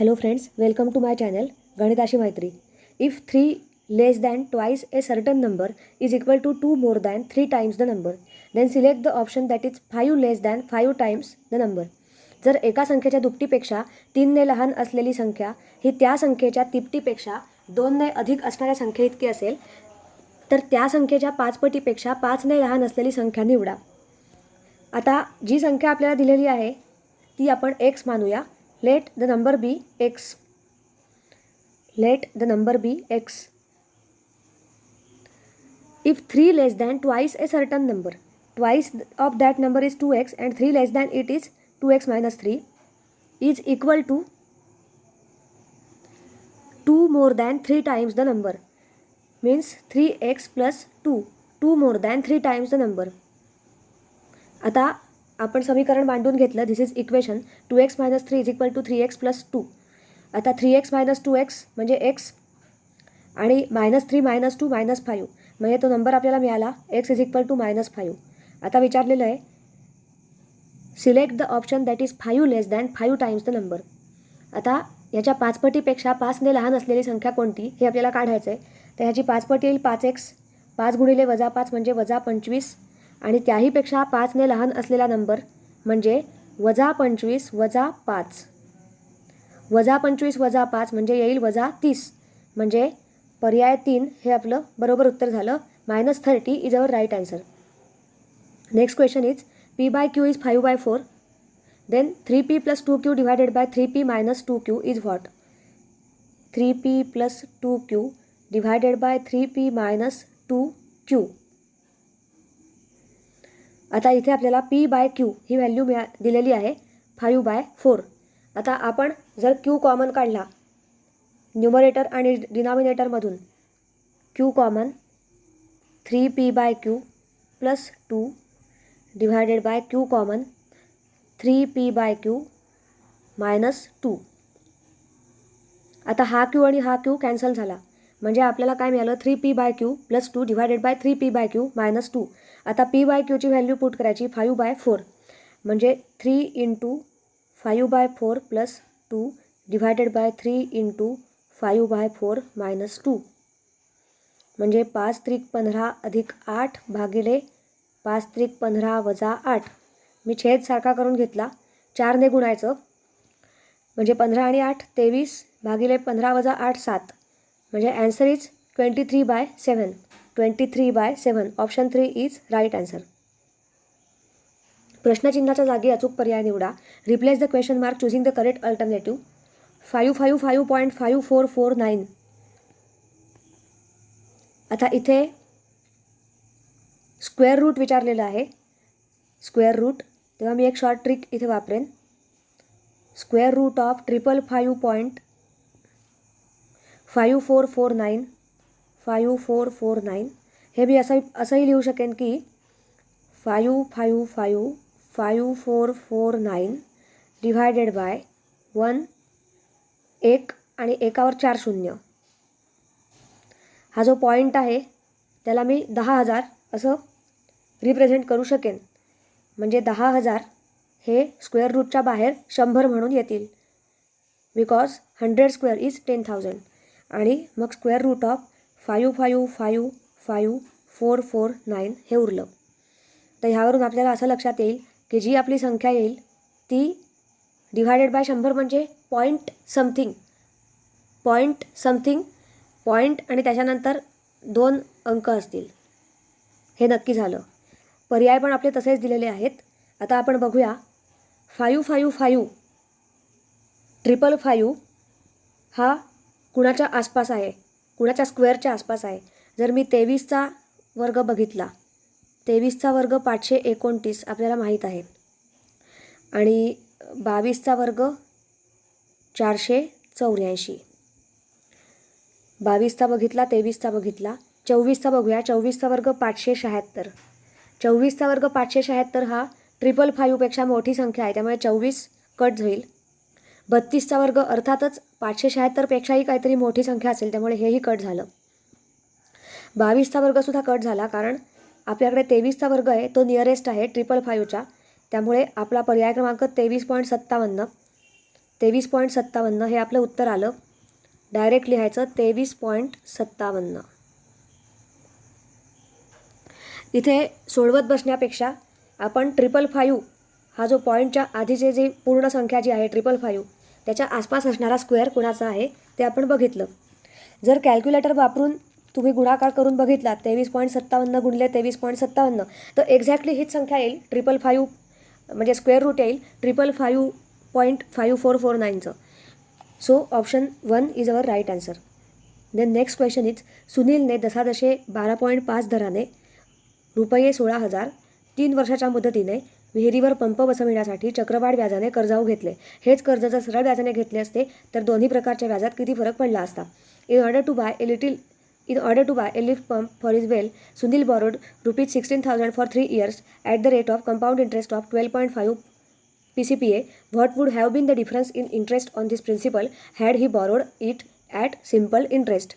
Hello friends, welcome to my channel Ganitashi Maitri. If 3 less than twice a certain number is equal to 2 more than 3 times the number, then select the option that is 5 less than 5 times the number. जर एका संख्येच्या दुपटीपेक्षा 3 ने लहान असलेली संख्या ही त्या संख्येच्या तिपटीपेक्षा 2 ने अधिक असणाऱ्या संख्येइतकी असेल तर त्या संख्येच्या 5 पटीपेक्षा 5 ने लहान असलेली संख्या निवडा. आता जी संख्या आपल्याला दिलेली आहे ती आपण x मानूया. Let the number be x. Let the number be x. If 3 less than twice a certain number, twice of that number is 2x and 3 less than it is 2x minus 3 is equal to 2 more than 3 times the number, means 3x plus 2 more than 3 times the number. आता आपण समीकरण मांडून घेतलं. This is equation 2x minus 3 is equal to 3x plus 2. आता 3x minus 2x म्हणजे x आणि -3 -2 -5 म्हणजे तो नंबर आपल्याला मिळाला x इज इक्वल टू -5. आता विचारलेलं आहे select the option that is 5 less than 5 times the number. आता ह्याच्या 5 पटीपेक्षा 5 ने लहान असलेली संख्या कोणती हे आपल्याला काढायचं आहे. तर ह्याची 5 पट येईल 5x. 5 गुणिले -5 म्हणजे -25 आणि त्याहीपेक्षा 5 ने लहान असलेला नंबर म्हणजे -25 - 5. -25 - 5 म्हणजे येईल -30. म्हणजे पर्याय 3 हे आपलं बरोबर उत्तर झालं. -30 is our right answer. Next question is p/q is 5/4. Then 3p + 2q divided by 3p - 2q is what. 3p + 2q divided by 3p - 2q. आता इथे आपल्याला p/q ही व्हॅल्यू दिलेली आहे 5/4. आता आपण जर q कॉमन काढला न्यूमरेटर आणि डिनॉमिनेटरमधून, q common 3p/q plus 2 divided by q common 3p/q minus 2. आता हा q आणि हा q कॅन्सल झाला म्हणजे आपल्याला काय मिळालं 3p/q plus 2 divided by 3p/q minus 2. आता p/qची व्हॅल्यू पुट करायची 5/4 म्हणजे 3 × 5/4 प्लस 2 डिवायडेड बाय 3 × 5/4 मायनस 2 म्हणजे 5 त्रिक 15 अधिक 8 भागिले 5 त्रिक 15 वजा 8. मी छेद सारखा करून घेतला. 4 ने गुणायचं म्हणजे 15 आणि 8 23 भागिले 15 वजा 8 7 म्हणजे answer is 23/7. 23/7 option 3 is right answer. प्रश्नचिन्हाच्या जागी अचूक पर्याय निवडा. Replace the question mark choosing the correct alternative. 555.5449. आता इथे स्क्वेअर रूट विचारलेलं आहे. स्क्वेअर रूट तेव्हा मी एक शॉर्ट ट्रिक इथे वापरेन. स्क्वेअर रूट ऑफ 555.5449 5449 हे मी असंही लिहू शकेन की 555.5449 डिवायडेड बाय 1 1 आणि एकावर 4 शून्य. हा जो पॉईंट आहे त्याला मी 10,000 असं रिप्रेझेंट करू शकेन. म्हणजे 10,000 हे स्क्वेअर रूटच्या बाहेर 100 म्हणून येतील. Because 100 square is 10,000. आणि मग स्क्वेअर रूट ऑफ 555.5449 हे उरलं. तर ह्यावरून आपल्याला असं लक्षात येईल की जी आपली संख्या येईल ती डिवायडेड बाय 100 म्हणजे पॉईंट समथिंग पॉईंट आणि त्याच्यानंतर 2 अंक असतील. हे नक्की झालं. पर्याय पण आपले तसेच दिलेले आहेत. आता आपण बघूया 555 हा कुणाच्या आसपास आहे, कुणाच्या स्क्वेअरच्या आसपास आहे. जर मी 23चा वर्ग बघितला, 23चा वर्ग 529 आपल्याला माहीत आहे आणि 22चा वर्ग 484. 22चा बघितला, 23चा बघितला, 24चा बघूया. 24चा वर्ग 576. 24चा वर्ग 576 हा 555पेक्षा मोठी संख्या आहे त्यामुळे 24 कट होईल. 32चा वर्ग अर्थातच 576पेक्षाही काहीतरी मोठी संख्या असेल त्यामुळे हेही कट झालं. 22चा वर्गसुद्धा कट झाला कारण आपल्याकडे 23चा वर्ग आहे तो नियरेस्ट आहे 555च्या. त्यामुळे आपला पर्याय क्रमांक 23.57 23.57 हे आपलं उत्तर आलं. डायरेक्ट लिहायचं 23.57. इथे सोडवत बसण्यापेक्षा आपण 555 हा जो पॉईंटच्या आधीचे जे पूर्ण संख्या जी आहे 555 त्याच्या आसपास असणारा स्क्वेअर कोणाचा आहे ते आपण बघितलं. जर कॅल्क्युलेटर वापरून तुम्ही गुणाकार करून बघितलात 23.57 गुणिले 23.57 तर एक्झॅक्टली हीच संख्या येईल. 555 म्हणजे स्क्वेअर रूट येईल 555.5449चं. So option 1 is our right answer. Then next question is सुनीलने दशादशे 12.5 दराने रुपये 16,000 3 वर्षाच्या मुदतीने विहिरीवर पंप बसविण्यासाठी चक्रवाढ व्याजाने कर्जाऊ घेतले. हेच कर्ज जर सरळ व्याजाने घेतले असते तर दोन्ही प्रकारच्या व्याजात किती फरक पडला असता. In order to buy a lift pump for his well, Sunil borrowed rupees 16,000 for 3 years at the rate of compound interest of 12.5 PCPA. What would have been the difference in interest on this principal had he borrowed it at simple interest?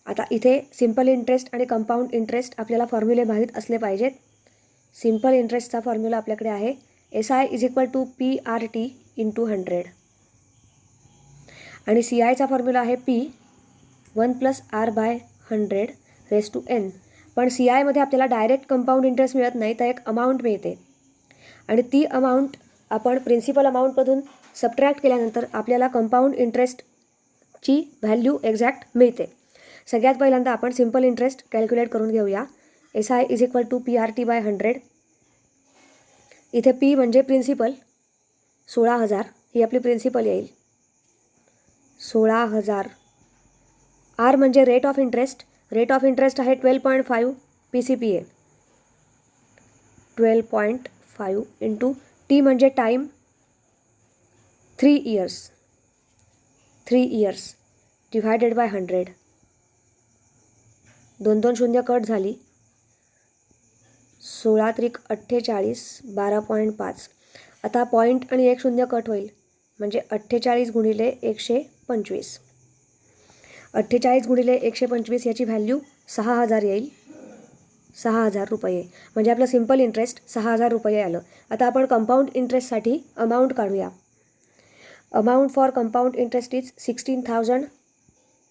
आता इथे simple interest आणि compound interest आपल्याला फॉर्म्युले माहीत असले पाहिजेत. Simple इंटरेस्टचा formula आपल्याकडे आहे SI = PRT × 100 आणि CIचा फॉर्म्युला आहे P 1 + R/100⁻n. पण CIमध्ये आपल्याला डायरेक्ट कंपाऊंड इंटरेस्ट मिळत नाही, तर एक अमाऊंट मिळते आणि ती अमाऊंट आपण प्रिन्सिपल अमाऊंटमधून सबट्रॅक्ट केल्यानंतर आपल्याला कंपाऊंड इंटरेस्टची व्हॅल्यू एक्झॅक्ट मिळते. सगळ्यात पहिल्यांदा आपण सिम्पल इंटरेस्ट कॅल्क्युलेट करून घेऊया. SI = PRT/100. इथे P म्हणजे प्रिन्सिपल 16,000 ही आपली प्रिन्सिपल येईल 16,000. R म्हणजे रेट ऑफ इंटरेस्ट आहे 12.5 PCPA 12.5 × T म्हणजे टाईम 3 इयर्स डिवायडेड बाय 100. 2 शून्य कट झाली. 16 त्रिक 48 12.5. आता पॉईंट आणि 1 शून्य कट होईल म्हणजे 48 गुणिले 125. 48 गुणिले 125 याची व्हॅल्यू 6,000 येईल. 6,000 रुपये म्हणजे आपलं सिम्पल इंटरेस्ट 6,000 रुपये आलं. आता आपण कंपाऊंड इंटरेस्टसाठी अमाऊंट काढूया. Amount for compound interest is 16,000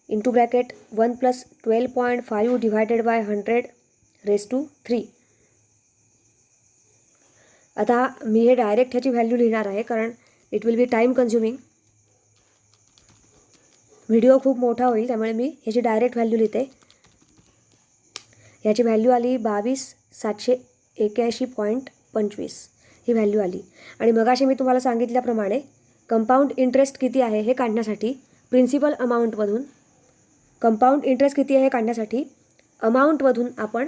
× 1 + 12.5 divided by 100⁻3. आता मी हे डायरेक्ट ह्याची व्हॅल्यू लिहिणार आहे कारण it will B time consuming. Video खूप मोठा होईल त्यामुळे मी ह्याची डायरेक्ट व्हॅल्यू लिहिते. ह्याची व्हॅल्यू आली 22,781.25 ही व्हॅल्यू आली. आणि मगाशी मी तुम्हाला सांगितल्याप्रमाणे कंपाऊंड इंटरेस्ट किती आहे हे काढण्यासाठी प्रिन्सिपल अमाऊंटमधून अमाऊंटमधून आपण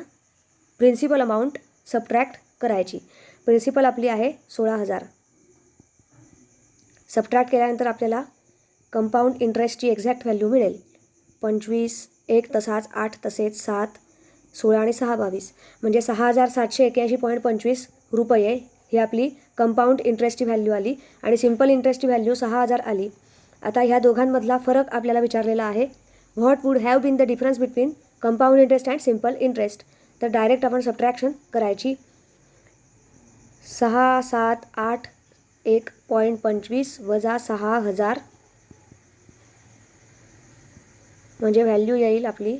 प्रिन्सिपल अमाऊंट सबट्रॅक्ट करायची. प्रिन्सिपल आपली आहे 16,000. सबट्रॅक्ट केल्यानंतर आपल्याला कंपाऊंड इंटरेस्टची एक्झॅक्ट व्हॅल्यू मिळेल 25, 1 तसाच 8 तसेच 7, 16 आणि 6 22 म्हणजे 6,781.25 रुपये ही आपली कंपाऊंड इंटरेस्टची व्हॅल्यू आली आणि सिम्पल इंटरेस्टची व्हॅल्यू 6,000 आली. आता ह्या दोघांमधला फरक आपल्याला विचारलेला आहे. What would have been the difference between compound interest and simple interest. तर डायरेक्ट आपण सबट्रॅक्शन करायची. 6,781.25 वजा 6,000 म्हणजे व्हॅल्यू येईल आपली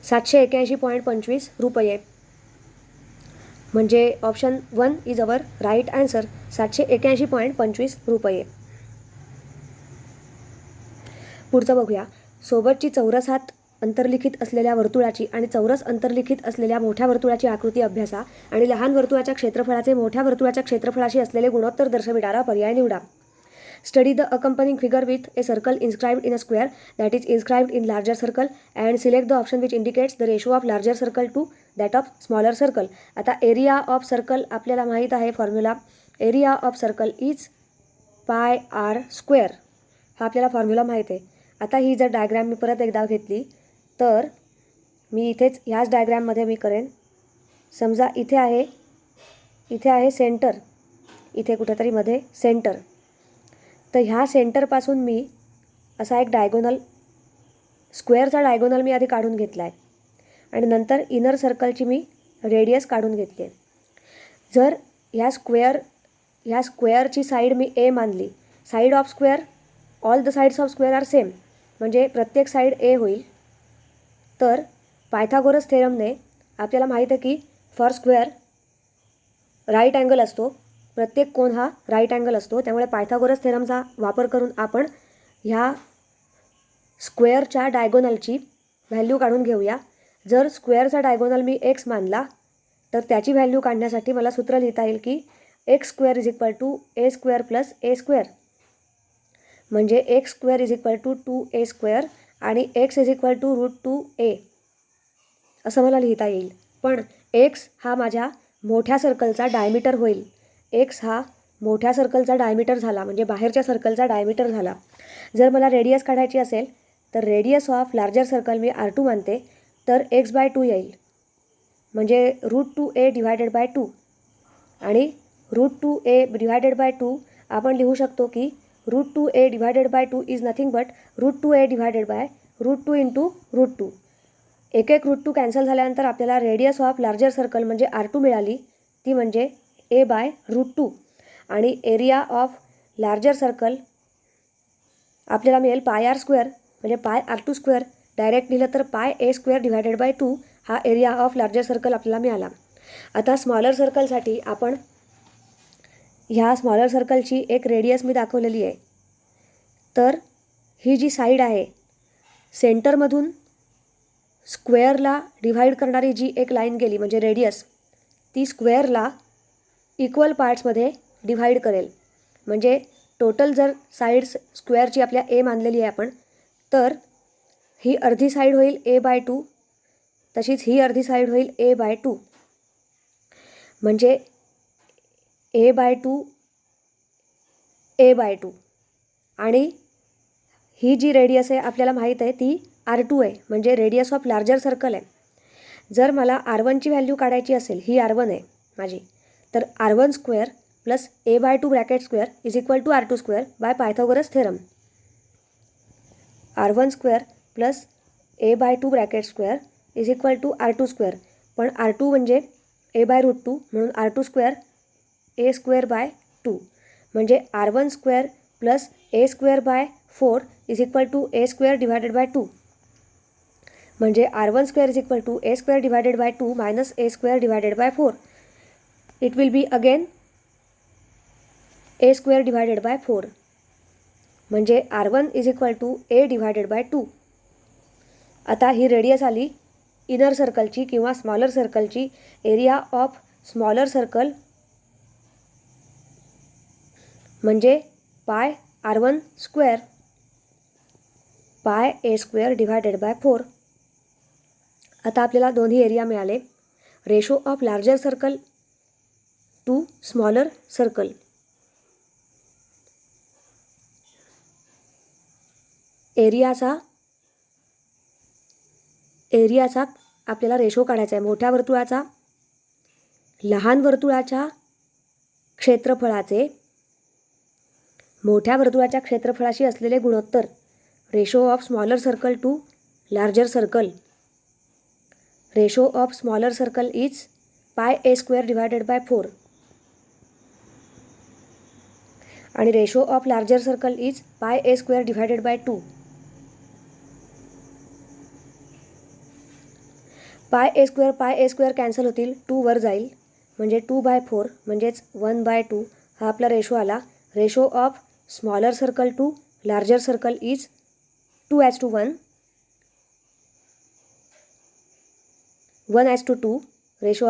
781.25 रुपये. म्हणजे option 1 is our right answer 781.25 रुपये. पुढचं बघूया. सोबतची चौरसात अंतर्लिखित असलेल्या वर्तुळाची आणि चौरस अंतर्लिखित असलेल्या मोठ्या वर्तुळाची आकृती अभ्यासा आणि लहान वर्तुळाच्या क्षेत्रफळाचे मोठ्या वर्तुळाच्या क्षेत्रफळाशी असलेले गुणोत्तर दर्शविणारा पर्याय निवडा. Study the accompanying figure with a circle inscribed in a square that is inscribed in larger circle and select the option which indicates the ratio of larger circle to that of smaller circle. आता area of circle आपल्याला माहीत आहे formula. Area of circle is πr². हा आपल्याला formula माहीत आहे. आता ही जर डायग्रॅम मी परत एकदा घेतली तर मी इथेच ह्याच डायग्रॅममध्ये मी करेन. समजा इथे आहे सेंटर, इथे कुठेतरी मध्ये सेंटर. तर ह्या सेंटरपासून मी असा एक डायगोनल स्क्वेअरचा डायगोनल मी आधी काढून घेतला आहे आणि नंतर इनर सर्कलची मी रेडियस काढून घेतली आहे. जर ह्या स्क्वेअरची साईड मी A मानली side of square, all the sides of square are same, म्हणजे प्रत्येक साईड ए होईल. तर पायथागोरस थेरमने आपल्याला माहीत आहे की फॉर स्क्वेअर राईट अँगल असतो, प्रत्येक कोन हा राईट अँगल असतो. त्यामुळे पायथागोरस थेरमचा वापर करून आपण ह्या स्क्वेअरच्या डायगोनलची व्हॅल्यू काढून घेऊया. जर स्क्वेअरचा डायगोनल मी एक्स मानला तर त्याची व्हॅल्यू काढण्यासाठी मला सूत्र लिहिता येईल की x square is equal to a square plus a square, म्हणजे x square is equal to 2a square आणि x is equal to √2a असं मला लिहिता येईल. पण एक्स हा माझ्या मोठ्या सर्कलचा डायमीटर होईल. एक्स हा मोठ्या सर्कलचा डायमीटर झाला, म्हणजे बाहेरच्या सर्कलचा डायमीटर झाला. जर मला रेडियस काढायची असेल तर radius of larger circle me R2 मानते, तर x/2 येईल, म्हणजे √2a डिवायडेड बाय 2. आणि √2a डिवायडेड बाय 2 आपण लिहू शकतो की √2a divided by 2 is nothing but √2a divided by √2 into √2. एक √2 कॅन्सल झाल्यानंतर आपल्याला रेडियस ऑफ लार्जर सर्कल म्हणजे R2 मिळाली, ती म्हणजे a/√2. आणि एरिया ऑफ लार्जर सर्कल आपल्याला मिळेल πr स्क्वेअर, म्हणजे πr2 डायरेक्ट लिहिलं तर πa² डिवायडेड बाय 2 हा एरिया ऑफ लार्जर सर्कल आपल्याला मिळाला. आता स्मॉलर सर्कलसाठी आपण ह्या स्मॉलर सर्कलची एक रेडियस मी दाखवलेली आहे. तर ही जी साईड आहे सेंटरमधून स्क्वेअरला डिव्हाइड करणारी जी एक लाईन गेली म्हणजे रेडियस, ती स्क्वेअरला इक्वल पार्ट्समध्ये डिव्हाइड करेल. म्हणजे टोटल जर साईड्स स्क्वेअरची आपल्या ए मानलेली आहे आपण, तर ही अर्धी साईड होईल a/2, तशीच ही अर्धी साईड होईल a/2, म्हणजे a/2 a/2. आणि ही जी रेडियस आहे आपल्याला माहीत आहे ती R2 आहे, म्हणजे रेडियस ऑफ लार्जर सर्कल आहे. जर मला R1ची व्हॅल्यू काढायची असेल, ही R1 आहे माझी, तर R1 square plus a/2 bracket square is equal to R2 square by Pythagoras theorem. R1 square plus a/2 bracket square is equal to R2 square. पण R2 म्हणजे a/√2, म्हणून R2 स्क्वेअर a²/2, म्हणजे R1 square plus a² 4 is equal to a² divided by 2, म्हणजे R1 square is equal to a² divided by 2 minus a² divided by 4. It will be again a² divided by 4, म्हणजे R1 is equal to a divided by 2. आता ही radius आली inner सर्कलची किंवा smaller सर्कलची. Area of smaller circle म्हणजे πr1 square πa² divided by 4. आता आपल्याला दोन्ही एरिया मिळाले. Ratio of larger circle to smaller circle. एरियाचा आपल्याला रेशो काढायचा आहे. मोठ्या वर्तुळाचा लहान वर्तुळाच्या क्षेत्रफळाशी असलेले गुणोत्तर. Ratio of smaller circle to larger circle. Ratio of smaller circle is πa² divided by 4 आणि ratio of larger circle is πa² divided by 2. πa² cancel होतील, 2 वर जाईल, म्हणजे 2/4 म्हणजेच 1/2 हा आपला रेशो आला. Ratio of smaller circle to larger circle is 2:1, 1:2 ratio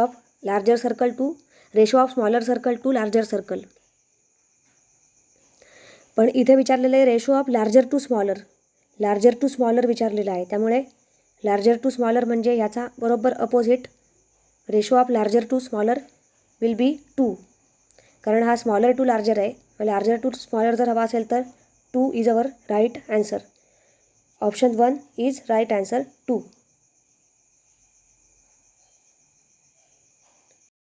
of smaller circle to larger circle. पण इथे विचारलेलं आहे ratio of larger to smaller विचारलेलं आहे. त्यामुळे लार्जर टू स्मॉलर म्हणजे याचा बरोबर opposite. Ratio of larger to smaller will be 2, कारण हा स्मॉलर टू लार्जर आहे. लार्जर टू स्मॉलर जर हवा असेल तर 2 is our right answer. Option 1 is right answer 2.